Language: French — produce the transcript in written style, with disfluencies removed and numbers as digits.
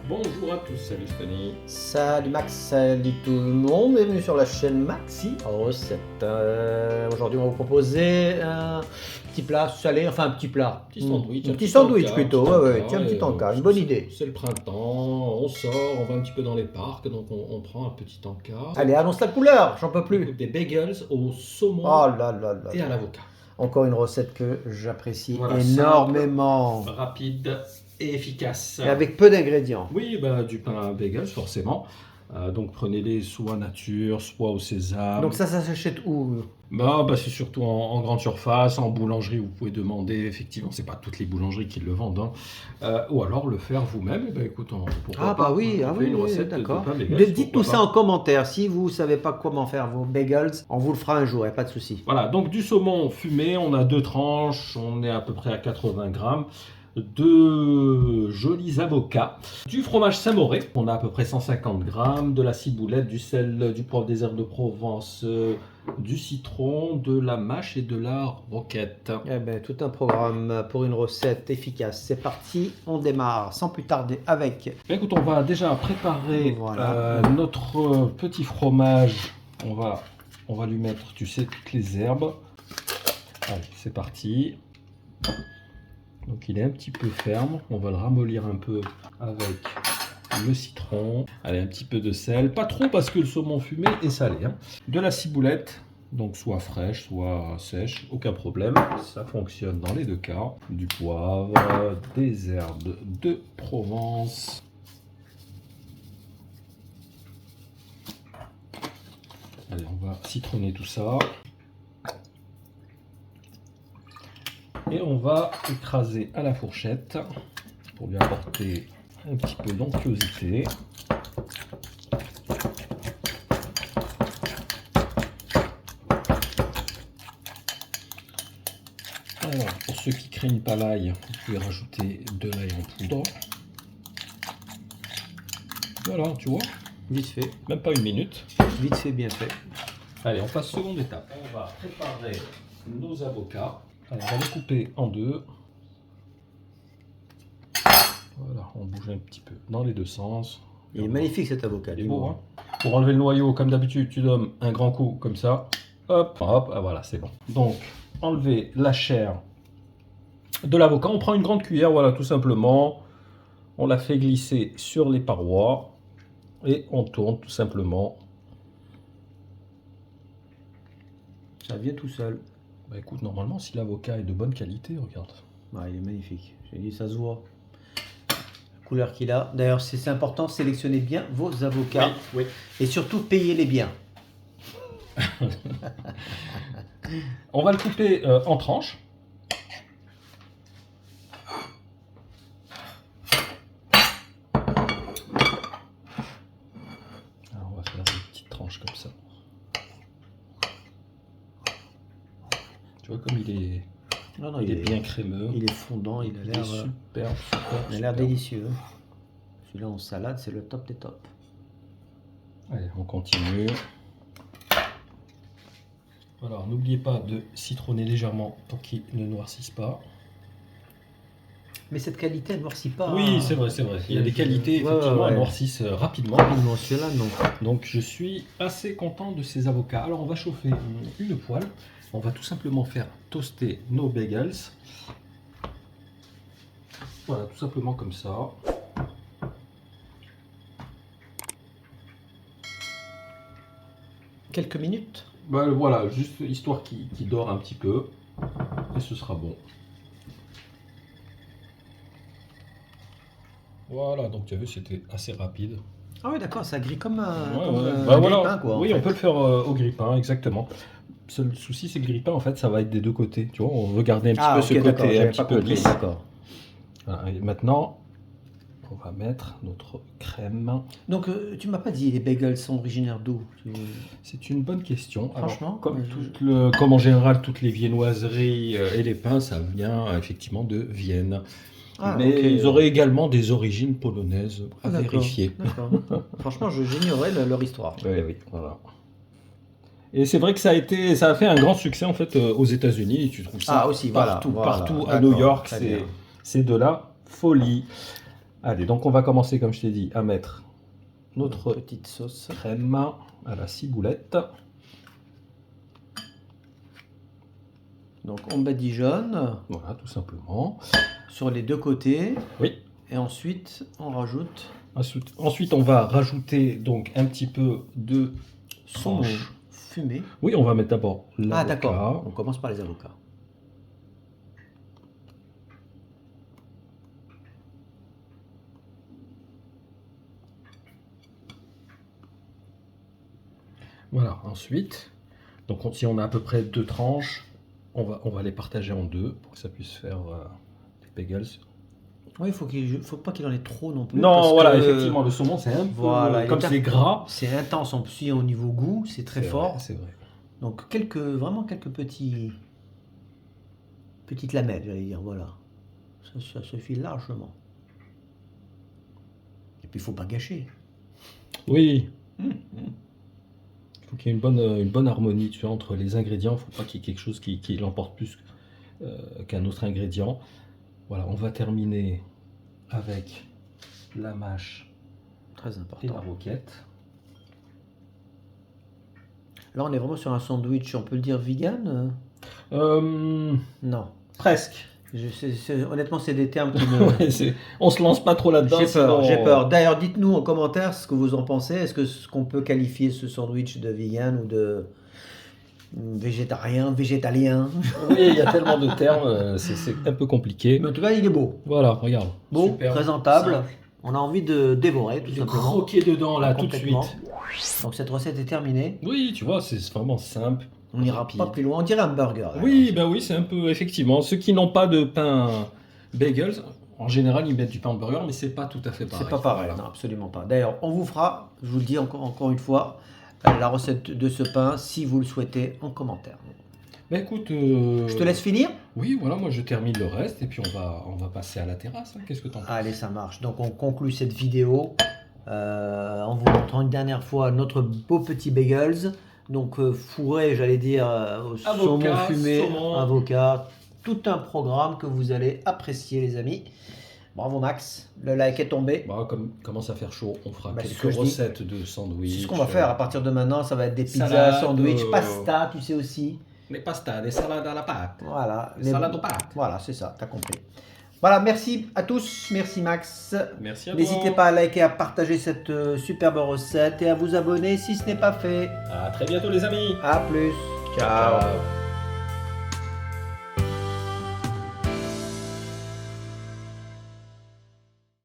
Bonjour à tous, salut Stéphanie. Salut Max, salut tout le monde, bienvenue sur la chaîne Maxi Recette. Aujourd'hui on va vous proposer un petit plat salé, enfin un petit plat. Petit sandwich. Un petit sandwich plutôt, tiens, un petit encas, encas, une bonne idée. C'est le printemps, on sort, on va un petit peu dans les parcs, donc on prend un petit encas. Allez, annonce la couleur, j'en peux plus. Des bagels au saumon Oh là là là et à là. l'avocat. Encore une recette que j'apprécie Voilà, énormément. simple, rapide et efficace. Et avec peu d'ingrédients. Oui, bah, du pain à bagels forcément. Donc prenez-les soit nature, soit au sésame. Donc ça s'achète où? Bah, c'est surtout en grande surface, en boulangerie, vous pouvez demander, effectivement, c'est pas toutes les boulangeries qui le vendent, hein. Ou alors le faire vous-même, et ben écoute, pourquoi Ah pas, bah oui, on fait une recette de d'accord. pain bagels, Dites-nous pourquoi ça pas. en commentaire. Si vous savez pas comment faire vos bagels, on vous le fera un jour, y a pas de souci. Voilà, donc du saumon fumé, on a 2 tranches, on est à peu près à 80 grammes. 2 jolis avocats, du fromage Saint-Moré, on a à peu près 150 grammes, de la ciboulette, du sel, du poivre des herbes de Provence, du citron, de la mâche et de la roquette. Eh ben, tout un programme pour une recette efficace. C'est parti, on démarre sans plus tarder avec. Écoute, on va déjà préparer Voilà. notre petit fromage. On va lui mettre, tu sais, toutes les herbes. Allez, c'est parti. Donc il est un petit peu ferme. On va le ramollir un peu avec le citron. Allez, un petit peu de sel. Pas trop parce que le saumon fumé est salé, hein. De la ciboulette. Donc soit fraîche, soit sèche, aucun problème, ça fonctionne dans les deux cas. Du poivre, des herbes de Provence. Allez, on va citronner tout ça. Et on va écraser à la fourchette pour lui apporter un petit peu d'onctuosité. Alors, pour ceux qui craignent pas l'ail, vous pouvez rajouter de l'ail en poudre. Voilà, tu vois, Vite fait, même pas une minute. vite fait, bien fait. Allez, on passe seconde étape. On va préparer nos avocats. Allez, on va les couper en deux. Voilà, on bouge un petit peu dans les deux sens. Il est magnifique cet avocat. Il est beau, hein. Pour enlever le noyau, comme d'habitude, tu donnes un grand coup comme ça. Hop, hop, ah, voilà, c'est bon. Donc, enlever la chair de l'avocat. On prend une grande cuillère, voilà, tout simplement. On la fait glisser sur les parois. Et on tourne tout simplement. Ça vient tout seul. Bah écoute, normalement, si l'avocat est de bonne qualité, regarde. Ouais, il est magnifique. J'ai dit, ça se voit. La couleur qu'il a. D'ailleurs, c'est important, sélectionnez bien vos avocats. Oui. Et surtout, payez-les bien. On va le couper en tranches. Alors on va faire des petites tranches comme ça. Tu vois comme il est, Non, il est bien crémeux. Il est fondant, il a Il est l'air super. il a l'air délicieux. Celui-là en salade, c'est le top des tops. Allez, on continue. Alors, n'oubliez pas de citronner légèrement pour qu'il ne noircisse pas. Mais cette qualité, elle ne noircit pas. Oui, c'est vrai, c'est vrai. Il y a des qualités, Ouais, effectivement, ouais. elles noircissent rapidement. Rapidement, celui-là, non. Donc, je suis assez content de ces avocats. Alors, on va chauffer une poêle. On va tout simplement faire toaster nos bagels. Voilà, tout simplement comme ça. Quelques minutes. Ben, voilà, juste histoire qu'il dore un petit peu. Et ce sera bon. Voilà, donc tu as vu, c'était assez rapide. Ah oui, d'accord, ça grille comme un, Ouais, comme ouais. un Bah, voilà. grille-pain, quoi. Oui, en on fait. peut le faire au grille-pain, exactement. Le seul souci, c'est que le grille-pain, en fait, ça va être des deux côtés. Tu vois, on veut garder un petit peu Ah, ok, ce d'accord, côté un j'avais petit pas peu compris, lisse. d'accord. Voilà, et maintenant, on va mettre notre crème. Donc, tu m'as pas dit, les bagels sont originaires d'où? C'est une bonne question. Alors, Franchement, comme en général, toutes les viennoiseries et les pains, ça vient effectivement de Vienne. Ah, Mais ok. ils auraient également des origines polonaises à Ah, d'accord, vérifier. d'accord. Franchement, j'ignorais leur histoire. Oui, oui, voilà. Et c'est vrai que ça a fait un grand succès en fait aux États-Unis. Et tu trouves ça Ah, aussi, voilà, partout, voilà, partout à d'accord, New York. très bien. C'est de la folie. Allez, donc on va commencer, comme je t'ai dit, à mettre notre petite sauce. crème à la ciboulette. Donc on badigeonne Voilà, tout simplement. sur les deux côtés. Oui. Et ensuite, on rajoute Ensuite, on va rajouter donc un petit peu de saumon tranche. fumé. Oui, on va mettre d'abord l'avocat. Ah d'accord, on commence par les avocats. Voilà, ensuite, donc si on a à peu près 2 tranches, on va les partager en deux pour que ça puisse faire des bagels. Oui, faut pas qu'il en ait trop non plus. Non, parce voilà, que, effectivement, le saumon c'est un peu, voilà, comme c'est gras. c'est intense en plus au niveau goût, c'est très fort. C'est vrai. Donc vraiment quelques petites lamelles, j'allais dire, voilà. Ça suffit largement. Et puis il faut pas gâcher. Oui. Il faut qu'il y ait une bonne harmonie, tu vois, entre les ingrédients. Il ne faut pas qu'il y ait quelque chose qui l'emporte plus qu'un autre ingrédient. Voilà, on va terminer avec la mâche Très et la important. roquette. Là, on est vraiment sur un sandwich, on peut le dire vegan? Non. Presque. Honnêtement, c'est des termes qui me... Ouais, on se lance pas trop là-dedans. J'ai peur. D'ailleurs, dites-nous en commentaire ce que vous en pensez. Est-ce qu'on peut qualifier ce sandwich de vegan ou de végétarien, végétalien? Oui, il y a tellement de termes, c'est un peu compliqué. Mais en tout cas, il est beau. Voilà, regarde. Beau, Super, présentable. simple. On a envie de dévorer, tout De simplement. croquer dedans là tout de Complètement. suite. Donc cette recette est terminée. Oui, tu vois, c'est vraiment simple. On n'ira rapide. pas plus loin. On dirait un burger. là. Oui, bah oui, c'est un peu effectivement. Ceux qui n'ont pas de pain bagels, en général, ils mettent du pain de burger, mais c'est pas tout à fait pareil. C'est pas pareil, Voilà. non, absolument pas. D'ailleurs, on vous fera, je vous le dis encore une fois, la recette de ce pain, si vous le souhaitez, en commentaire. Bah écoute, Je te laisse finir? Oui, voilà, moi je termine le reste et puis on va passer à la terrasse. Hein. Qu'est-ce que t'en penses? Allez, ça marche. Donc on conclut cette vidéo en vous montrant une dernière fois notre beau petit bagels. Donc fourré, j'allais dire, au saumon fumé, saumon. avocat, tout un programme que vous allez apprécier, les amis. Bravo Max, le like est tombé. Bah, comme commence à faire chaud, on fera Bah, c'est ce que quelques je dis. recettes de sandwich. C'est ce qu'on va faire à partir de maintenant. Ça va être des pizzas, Salade, sandwich, pasta, tu sais aussi. Des pastas, des salades à la pâte. Voilà. Des salades aux pâtes. Voilà, c'est ça, t'as compris. Voilà, merci à tous, merci Max. Merci à toi. N'hésitez pas à liker, à partager cette superbe recette et à vous abonner si ce n'est pas fait. À très bientôt les amis. A plus. Ciao. Ciao.